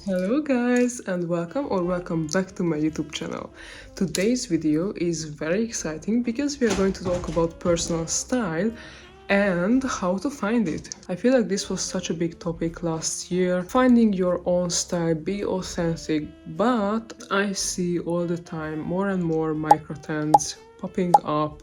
Hello guys and welcome back to my YouTube channel. Today's video is very exciting because we are going to talk about personal style and how to find it. I feel like this was such a big topic last year, finding your own style, be authentic, but I see all the time more and more micro trends popping up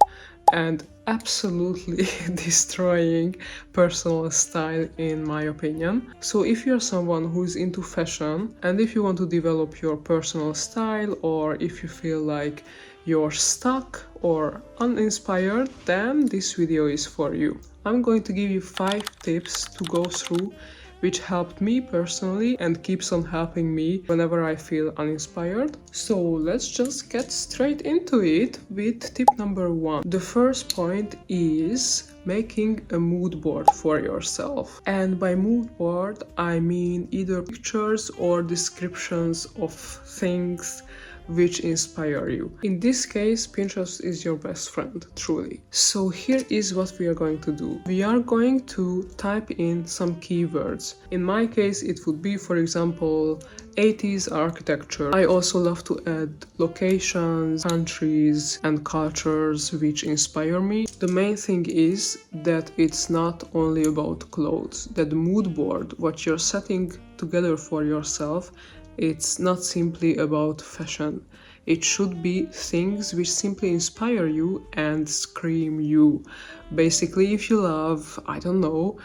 and absolutely destroying personal style in my opinion. So if you're someone who's into fashion and if you want to develop your personal style, or if you feel like you're stuck or uninspired, then this video is for you. I'm going to give you 5 tips to go through which helped me personally and keeps on helping me whenever I feel uninspired. So let's just get straight into it with tip number 1. The first point is making a mood board for yourself. And by mood board, I mean either pictures or descriptions of things which inspire you. In this case, Pinterest is your best friend, truly. So here is what we are going to do. We are going to type in some keywords. In my case, it would be, for example, 80s architecture. I also love to add locations, countries, and cultures which inspire me. The main thing is that it's not only about clothes. That mood board, what you're setting together for yourself, it's not simply about fashion. It should be things which simply inspire you and scream you. Basically, if you love, I don't know,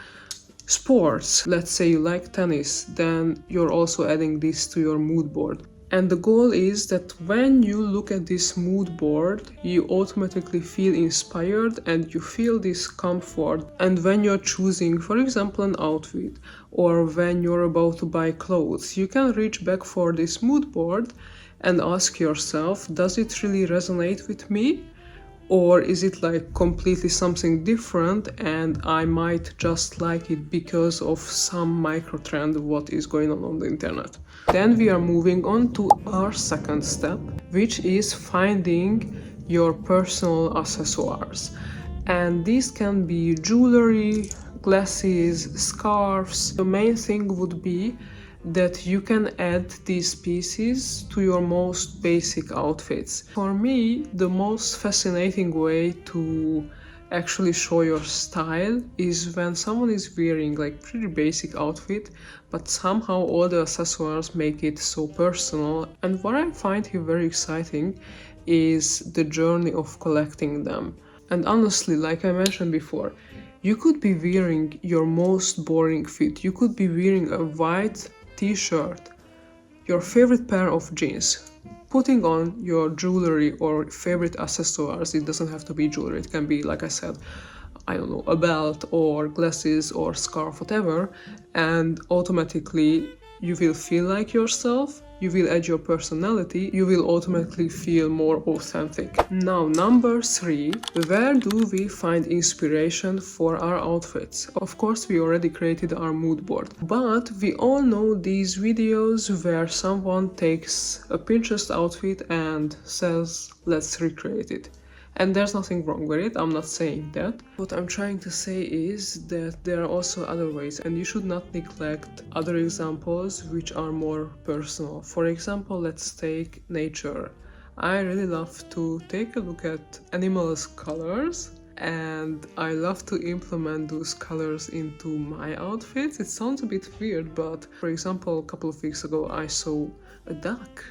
sports, let's say you like tennis, then you're also adding this to your mood board. And the goal is that when you look at this mood board, you automatically feel inspired and you feel this comfort. And when you're choosing, for example, an outfit, or when you're about to buy clothes, you can reach back for this mood board and ask yourself, does it really resonate with me? Or is it like completely something different and I might just like it because of some micro trend of what is going on the internet? Then we are moving on to our second step, which is finding your personal accessoires. And these can be jewelry, glasses, scarves. The main thing would be that you can add these pieces to your most basic outfits. For me, the most fascinating way to actually show your style is when someone is wearing like pretty basic outfit, but somehow all the accessories make it so personal. And what I find here very exciting is the journey of collecting them. And honestly, like I mentioned before, you could be wearing your most boring fit. You could be wearing a white t-shirt, your favorite pair of jeans, putting on your jewelry or favorite accessories. It doesn't have to be jewelry, it can be, like I said, I don't know, a belt or glasses or scarf, whatever, and automatically you will feel like yourself, you will add your personality, you will automatically feel more authentic. Now, number 3, where do we find inspiration for our outfits? Of course, we already created our mood board, but we all know these videos where someone takes a Pinterest outfit and says, let's recreate it. And there's nothing wrong with it, I'm not saying that. What I'm trying to say is that there are also other ways, and you should not neglect other examples which are more personal. For example, let's take nature. I really love to take a look at animals' colors, and I love to implement those colors into my outfits. It sounds a bit weird, but for example, a couple of weeks ago I saw a duck.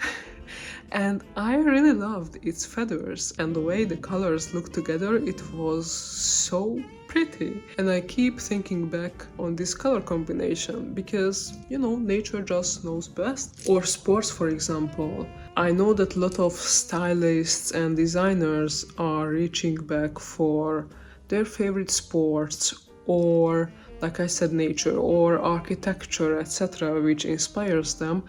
And I really loved its feathers and the way the colors looked together. It was so pretty. And I keep thinking back on this color combination because, you know, nature just knows best. Or sports, for example. I know that a lot of stylists and designers are reaching back for their favorite sports, or, like I said, nature or architecture, etc., which inspires them,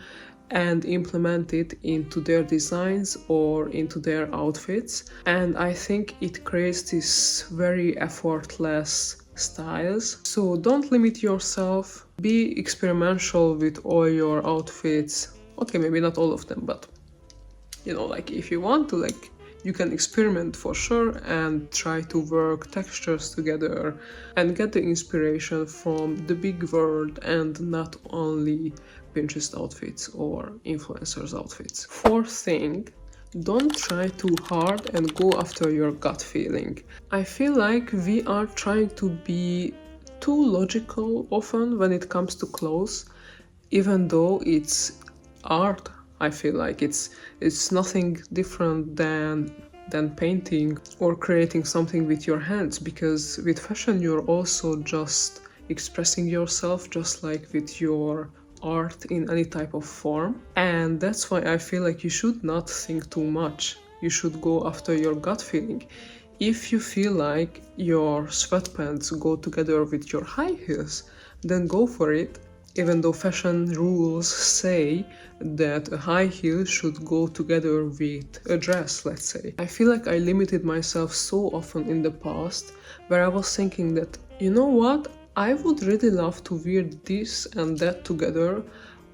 and implement it into their designs or into their outfits. And I think it creates this very effortless styles. So don't limit yourself, be experimental with all your outfits. Okay, maybe not all of them, but you know, like if you want to, like, you can experiment for sure and try to work textures together and get the inspiration from the big world and not only Pinterest outfits or influencers outfits. Fourth thing, don't try too hard and go after your gut feeling. I feel like we are trying to be too logical often when it comes to clothes, even though it's art. I feel like it's nothing different than painting or creating something with your hands, because with fashion you're also just expressing yourself, just like with your art in any type of form. And that's why I feel like you should not think too much. You should go after your gut feeling. If you feel like your sweatpants go together with your high heels, then go for it. Even though fashion rules say that a high heel should go together with a dress, let's say. I feel like I limited myself so often in the past, where I was thinking that, you know what, I would really love to wear this and that together,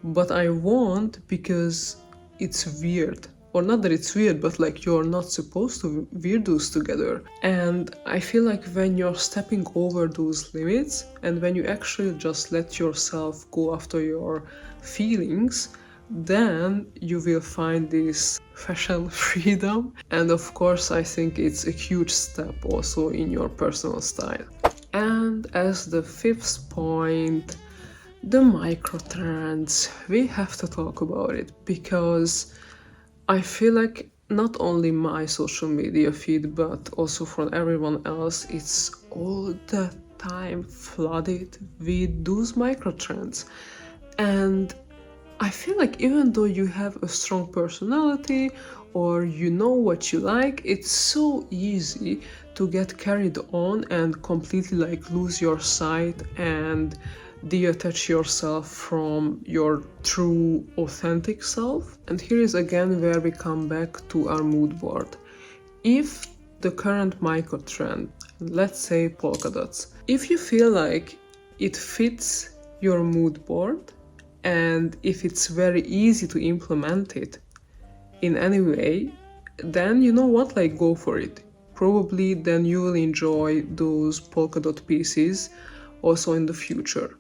but I won't because it's weird. Or not that it's weird, but like you're not supposed to wear those together. And I feel like when you're stepping over those limits and when you actually just let yourself go after your feelings, then you will find this fashion freedom. And of course, I think it's a huge step also in your personal style. And as the fifth point, the micro trends. We have to talk about it because I feel like not only my social media feed, but also from everyone else, it's all the time flooded with those micro trends. And I feel like even though you have a strong personality or you know what you like, it's so easy to get carried on and completely like lose your sight and detach yourself from your true authentic self. And here is again where we come back to our mood board. If the current micro trend, let's say polka dots, if you feel like it fits your mood board and if it's very easy to implement it in any way, then you know what, like go for it. Probably then you will enjoy those polka dot pieces also in the future.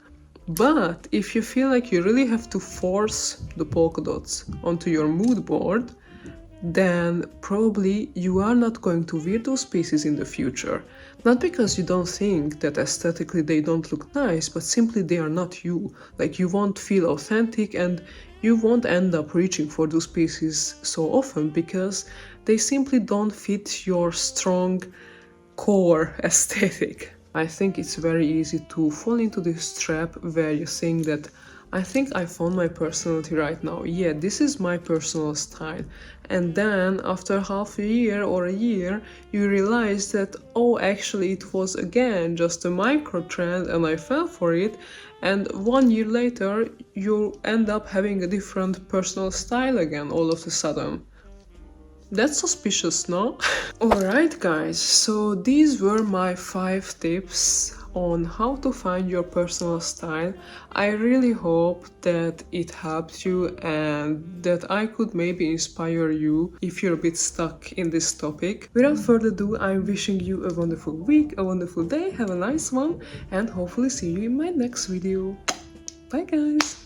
But if you feel like you really have to force the polka dots onto your mood board, then probably you are not going to wear those pieces in the future. Not because you don't think that aesthetically they don't look nice, but simply they are not you. Like you won't feel authentic and you won't end up reaching for those pieces so often because they simply don't fit your strong core aesthetic. I think it's very easy to fall into this trap where you think that I think I found my personality right now. Yeah, this is my personal style. And then after half a year or a year, you realize that, oh, actually it was again just a micro trend and I fell for it. And 1 year later, you end up having a different personal style again all of a sudden. That's suspicious, no? Alright guys, so these were my 5 tips on how to find your personal style. I really hope that it helped you and that I could maybe inspire you if you're a bit stuck in this topic. Without further ado, I'm wishing you a wonderful week, a wonderful day, have a nice one, and hopefully see you in my next video. Bye guys!